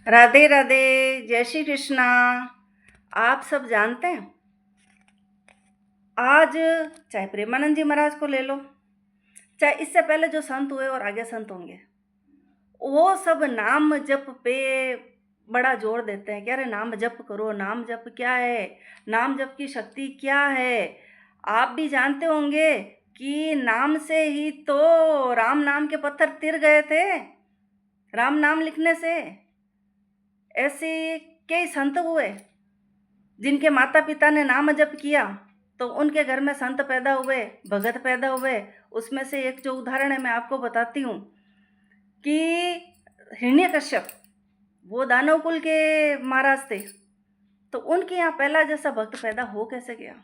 राधे राधे। जय श्री कृष्णा। आप सब जानते हैं, आज चाहे प्रेमानंद जी महाराज को ले लो, चाहे इससे पहले जो संत हुए और आगे संत होंगे, वो सब नाम जप पे बड़ा जोर देते हैं कि अरे नाम जप करो। नाम जप क्या है, नाम जप की शक्ति क्या है। आप भी जानते होंगे कि नाम से ही तो राम नाम के पत्थर तिर गए थे, राम नाम लिखने से। ऐसे कई संत हुए जिनके माता पिता ने नाम जप किया तो उनके घर में संत पैदा हुए, भगत पैदा हुए। उसमें से एक जो उदाहरण है मैं आपको बताती हूँ कि हिरण्यकश्यप, वो दानव कुल के महाराज थे, तो उनके यहाँ पहला जैसा भक्त पैदा हो कैसे गया,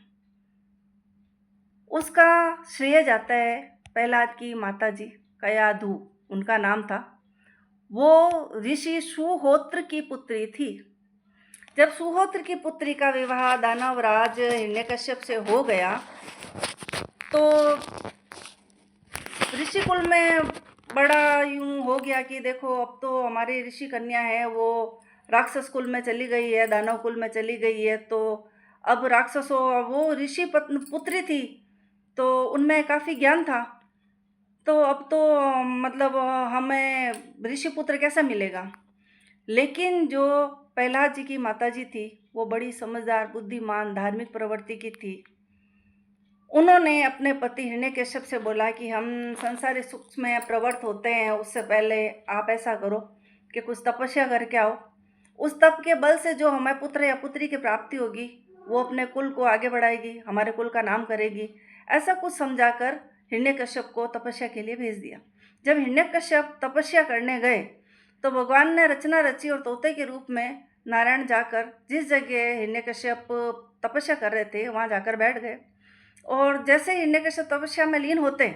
उसका श्रेय जाता है प्रहलाद की माता जी, कयाधु उनका नाम था। वो ऋषि सुहोत्र की पुत्री थी। जब सुहोत्र की पुत्री का विवाह दानवराज हिरण्यकश्यप से हो गया तो ऋषि कुल में बड़ा यूं हो गया कि देखो अब तो हमारी ऋषि कन्या है वो राक्षस कुल में चली गई है, दानव कुल में चली गई है, तो अब राक्षसों, वो ऋषि पुत्री थी तो उनमें काफ़ी ज्ञान था, तो अब तो मतलब हमें ऋषि पुत्र कैसा मिलेगा। लेकिन जो प्रहलाद जी की माता जी थी वो बड़ी समझदार, बुद्धिमान, धार्मिक प्रवृत्ति की थी। उन्होंने अपने पति हिरण्यकश्यप से बोला कि हम संसारी सुख में प्रवृत्त होते हैं, उससे पहले आप ऐसा करो कि कुछ तपस्या करके आओ। उस तप के बल से जो हमें पुत्र या पुत्री की प्राप्ति होगी वो अपने कुल को आगे बढ़ाएगी, हमारे कुल का नाम करेगी। ऐसा कुछ समझाकर हिरण्यकश्यप को तपस्या के लिए भेज दिया। जब हिरण्यकश्यप तपस्या करने गए तो भगवान ने रचना रची और तोते के रूप में नारायण जाकर जिस जगह हिरण्यकश्यप तपस्या कर रहे थे वहाँ जाकर बैठ गए। और जैसे हिरण्यकश्यप तपस्या में लीन होते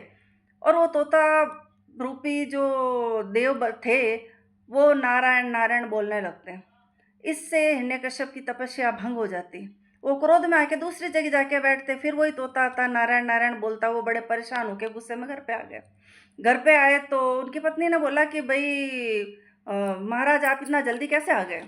और वो तोता रूपी जो देव थे वो नारायण नारायण बोलने लगते, इससे हिरण्यकश्यप की तपस्या भंग हो जाती। वो क्रोध में आके दूसरी जगह जाके बैठते, फिर वही तोता आता नारायण नारायण बोलता। वो बड़े परेशान होके गुस्से में घर पे आ गए। घर पे आए तो उनकी पत्नी ने बोला कि भाई महाराज आप इतना जल्दी कैसे आ गए।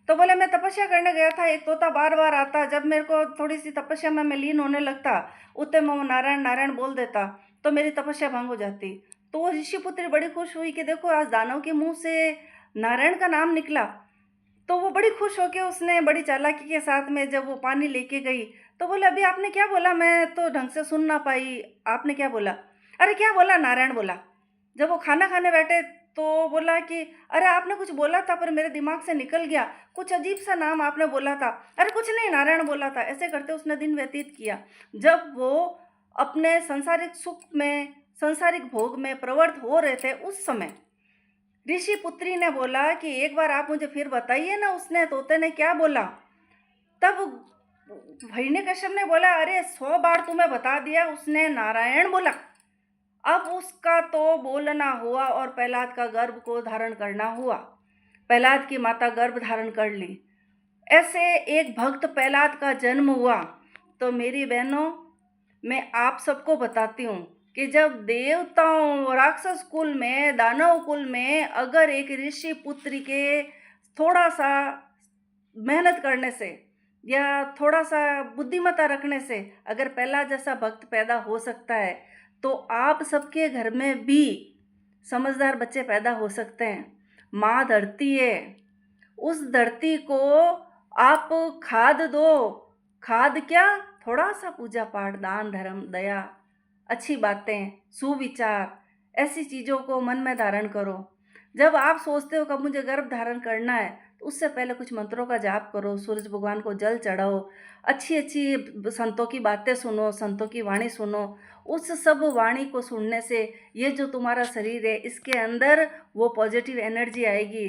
तो बोले मैं तपस्या करने गया था, एक तोता बार बार आता, जब मेरे को थोड़ी सी तपस्या में मैं लीन होने लगता उतने में वो नारायण नारायण बोल देता तो मेरी तपस्या भंग हो जाती। तो वो ऋषिपुत्री बड़ी खुश हुई कि देखो आज दानव के मुंह से नारायण का नाम निकला। तो वो बड़ी खुश होके उसने बड़ी चालाकी के साथ में जब वो पानी लेके गई तो बोले अभी आपने क्या बोला, मैं तो ढंग से सुन ना पाई, आपने क्या बोला। अरे क्या बोला, नारायण बोला। जब वो खाना खाने बैठे तो बोला कि अरे आपने कुछ बोला था पर मेरे दिमाग से निकल गया, कुछ अजीब सा नाम आपने बोला था। अरे कुछ नहीं, नारायण बोला था। ऐसे करते उसने दिन व्यतीत किया। जब वो अपने सांसारिक सुख में, सांसारिक भोग में प्रवृत्त हो रहे थे उस समय ऋषि पुत्री ने बोला कि एक बार आप मुझे फिर बताइए ना, उसने तोते ने क्या बोला। तब हिरण्यकश्यप ने बोला अरे 100 बार तुम्हें बता दिया, उसने नारायण बोला। अब उसका तो बोलना हुआ और प्रहलाद का गर्भ को धारण करना हुआ। प्रहलाद की माता गर्भ धारण कर ली। ऐसे एक भक्त प्रहलाद का जन्म हुआ। तो मेरी बहनों, मैं आप सबको बताती हूँ कि जब देवताओं, राक्षस कुल में, दानव कुल में अगर एक ऋषि पुत्री के थोड़ा सा मेहनत करने से या थोड़ा सा बुद्धिमत्ता रखने से अगर प्रहलाद जैसा भक्त पैदा हो सकता है तो आप सबके घर में भी समझदार बच्चे पैदा हो सकते हैं। माँ धरती है, उस धरती को आप खाद दो। खाद क्या, थोड़ा सा पूजा पाठ, दान धर्म, दया, अच्छी बातें, सुविचार, ऐसी चीज़ों को मन में धारण करो। जब आप सोचते हो कि मुझे गर्भ धारण करना है तो उससे पहले कुछ मंत्रों का जाप करो, सूरज भगवान को जल चढ़ाओ, अच्छी अच्छी संतों की बातें सुनो, संतों की वाणी सुनो। उस सब वाणी को सुनने से ये जो तुम्हारा शरीर है इसके अंदर वो पॉजिटिव एनर्जी आएगी।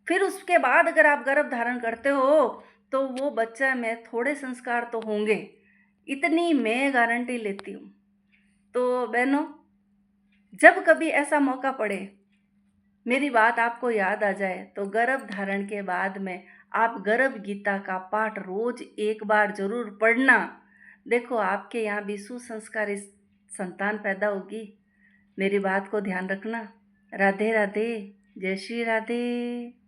फिर उसके बाद अगर आप गर्भ धारण करते हो तो वो बच्चा में थोड़े संस्कार तो होंगे, इतनी मैं गारंटी लेती हूँ। तो बहनों, जब कभी ऐसा मौका पड़े, मेरी बात आपको याद आ जाए तो गर्भ धारण के बाद में आप गर्भ गीता का पाठ रोज एक बार जरूर पढ़ना। देखो आपके यहाँ भी सुसंस्कारी संतान पैदा होगी। मेरी बात को ध्यान रखना। राधे राधे। जय श्री राधे।